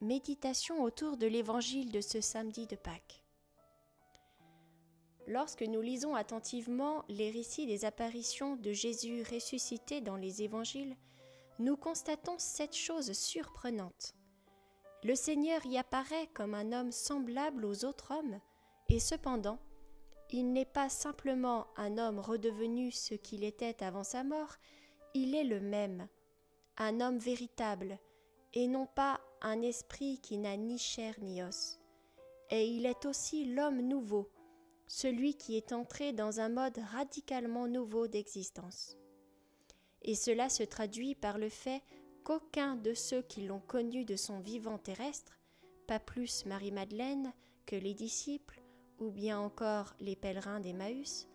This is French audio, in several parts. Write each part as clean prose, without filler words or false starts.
Méditation autour de l'évangile de ce samedi de Pâques. Lorsque nous lisons attentivement les récits des apparitions de Jésus ressuscité dans les évangiles, nous constatons cette chose surprenante. Le Seigneur y apparaît comme un homme semblable aux autres hommes, et cependant, il n'est pas simplement un homme redevenu ce qu'il était avant sa mort, il est le même, un homme véritable, et non pas un esprit qui n'a ni chair ni os. Et il est aussi l'homme nouveau, celui qui est entré dans un mode radicalement nouveau d'existence. Et cela se traduit par le fait qu'aucun de ceux qui l'ont connu de son vivant terrestre, pas plus Marie-Madeleine que les disciples ou bien encore les pèlerins d'Emmaüs,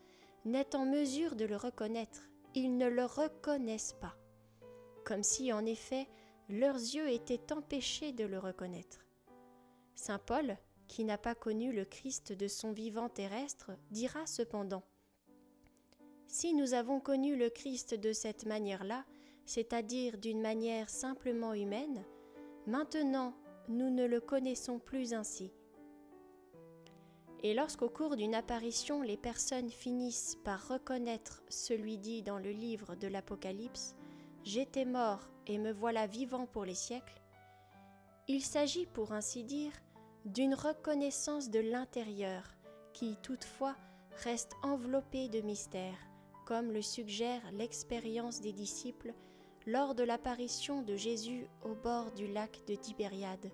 n'est en mesure de le reconnaître. Ils ne le reconnaissent pas. Comme si, en effet, leurs yeux étaient empêchés de le reconnaître. Saint Paul, qui n'a pas connu le Christ de son vivant terrestre, dira cependant : « Si nous avons connu le Christ de cette manière-là, c'est-à-dire d'une manière simplement humaine, maintenant nous ne le connaissons plus ainsi. » Et lorsqu'au cours d'une apparition, les personnes finissent par reconnaître celui dit dans le livre de l'Apocalypse « J'étais mort et me voilà vivant pour les siècles », il s'agit, pour ainsi dire, d'une reconnaissance de l'intérieur qui, toutefois, reste enveloppée de mystère, comme le suggère l'expérience des disciples lors de l'apparition de Jésus au bord du lac de Tibériade.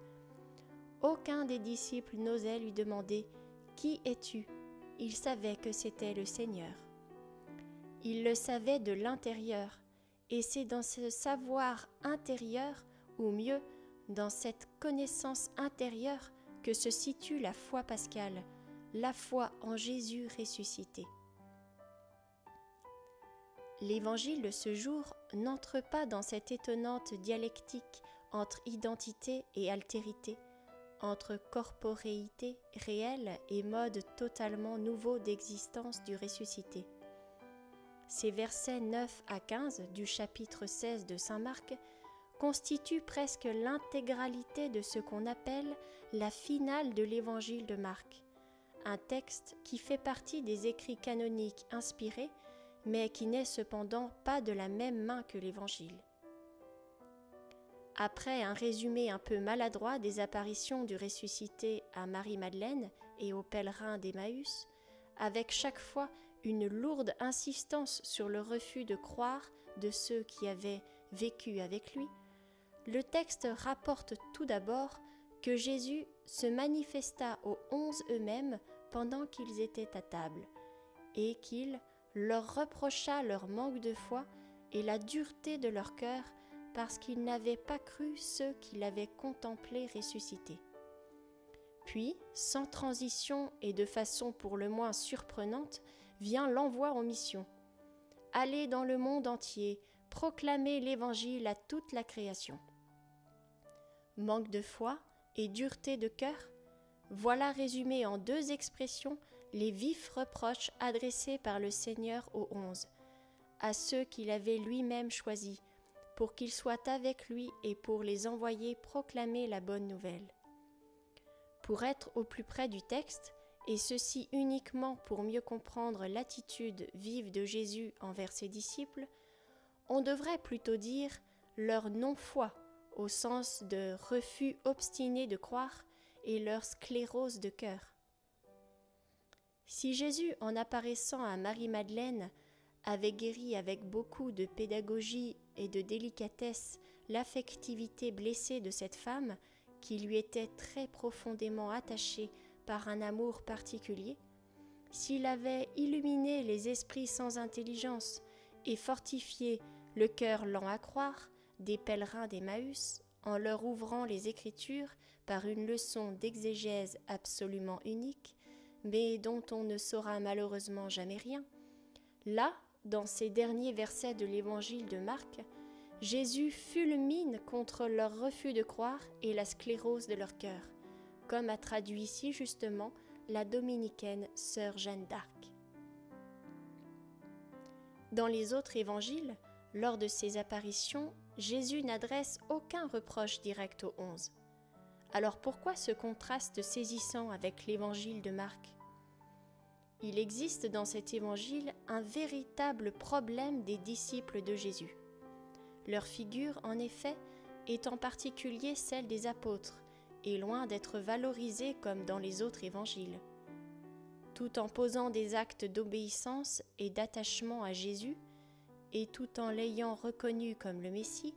Aucun des disciples n'osait lui demander « Qui es-tu » Il savait que c'était le Seigneur. Il le savait de l'intérieur, et c'est dans ce savoir intérieur, ou mieux, dans cette connaissance intérieure, que se situe la foi pascale, la foi en Jésus ressuscité. L'évangile de ce jour n'entre pas dans cette étonnante dialectique entre identité et altérité, entre corporéité réelle et mode totalement nouveau d'existence du ressuscité. Ces versets 9 à 15 du chapitre 16 de saint Marc constituent presque l'intégralité de ce qu'on appelle la finale de l'évangile de Marc, un texte qui fait partie des écrits canoniques inspirés, mais qui n'est cependant pas de la même main que l'évangile. Après un résumé un peu maladroit des apparitions du ressuscité à Marie-Madeleine et aux pèlerins d'Emmaüs, avec chaque fois une lourde insistance sur le refus de croire de ceux qui avaient vécu avec lui, le texte rapporte tout d'abord que Jésus se manifesta aux 11 eux-mêmes pendant qu'ils étaient à table, et qu'il leur reprocha leur manque de foi et la dureté de leur cœur parce qu'ils n'avaient pas cru ceux qui l'avaient contemplé ressuscité. Puis, sans transition et de façon pour le moins surprenante, vient l'envoi en mission. Allez dans le monde entier, proclamez l'Évangile à toute la création. Manque de foi et dureté de cœur, voilà résumé en deux expressions les vifs reproches adressés par le Seigneur aux 11, à ceux qu'il avait lui-même choisis, pour qu'ils soient avec lui et pour les envoyer proclamer la bonne nouvelle. Pour être au plus près du texte, et ceci uniquement pour mieux comprendre l'attitude vive de Jésus envers ses disciples, on devrait plutôt dire leur non-foi, au sens de refus obstiné de croire, et leur sclérose de cœur. Si Jésus, en apparaissant à Marie-Madeleine, avait guéri avec beaucoup de pédagogie et de délicatesse l'affectivité blessée de cette femme, qui lui était très profondément attachée par un amour particulier, s'il avait illuminé les esprits sans intelligence et fortifié le cœur lent à croire des pèlerins d'Emmaüs, en leur ouvrant les Écritures par une leçon d'exégèse absolument unique, mais dont on ne saura malheureusement jamais rien, là, dans ces derniers versets de l'évangile de Marc, Jésus fulmine contre leur refus de croire et la sclérose de leur cœur, comme a traduit si justement la dominicaine sœur Jeanne d'Arc. Dans les autres évangiles, lors de ces apparitions, Jésus n'adresse aucun reproche direct aux 11. Alors pourquoi ce contraste saisissant avec l'évangile de Marc ? Il existe dans cet évangile un véritable problème des disciples de Jésus. Leur figure, en effet, est en particulier celle des apôtres, et loin d'être valorisée comme dans les autres évangiles. Tout en posant des actes d'obéissance et d'attachement à Jésus, et tout en l'ayant reconnu comme le Messie,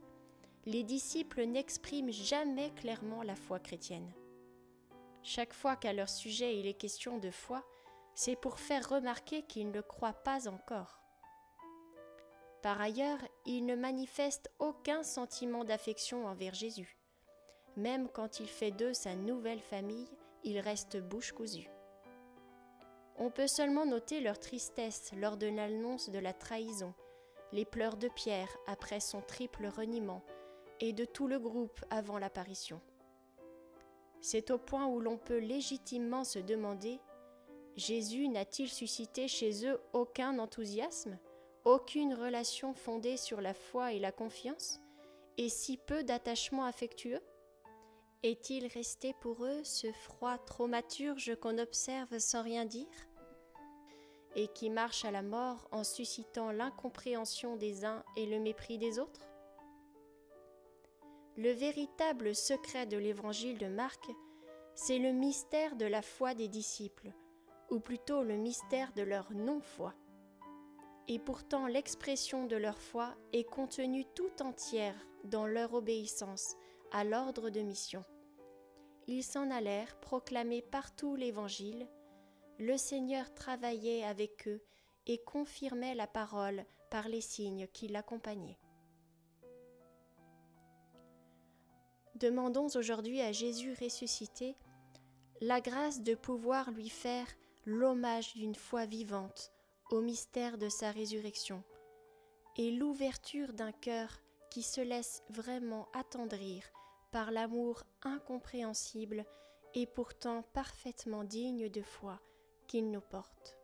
les disciples n'expriment jamais clairement la foi chrétienne. Chaque fois qu'à leur sujet il est question de foi, c'est pour faire remarquer qu'ils ne croient pas encore. Par ailleurs, ils ne manifestent aucun sentiment d'affection envers Jésus. Même quand il fait d'eux sa nouvelle famille, ils restent bouche cousue. On peut seulement noter leur tristesse lors de l'annonce de la trahison, les pleurs de Pierre après son triple reniement, et de tout le groupe avant l'apparition. C'est au point où l'on peut légitimement se demander : Jésus n'a-t-il suscité chez eux aucun enthousiasme, aucune relation fondée sur la foi et la confiance, et si peu d'attachement affectueux ? Est-il resté pour eux ce froid thaumaturge qu'on observe sans rien dire, et qui marche à la mort en suscitant l'incompréhension des uns et le mépris des autres ? Le véritable secret de l'évangile de Marc, c'est le mystère de la foi des disciples, ou plutôt le mystère de leur non-foi. Et pourtant l'expression de leur foi est contenue tout entière dans leur obéissance à l'ordre de mission. Ils s'en allèrent proclamer partout l'Évangile. Le Seigneur travaillait avec eux et confirmait la parole par les signes qui l'accompagnaient. Demandons aujourd'hui à Jésus ressuscité la grâce de pouvoir lui faire l'hommage d'une foi vivante au mystère de sa résurrection et l'ouverture d'un cœur qui se laisse vraiment attendrir par l'amour incompréhensible et pourtant parfaitement digne de foi qu'il nous porte.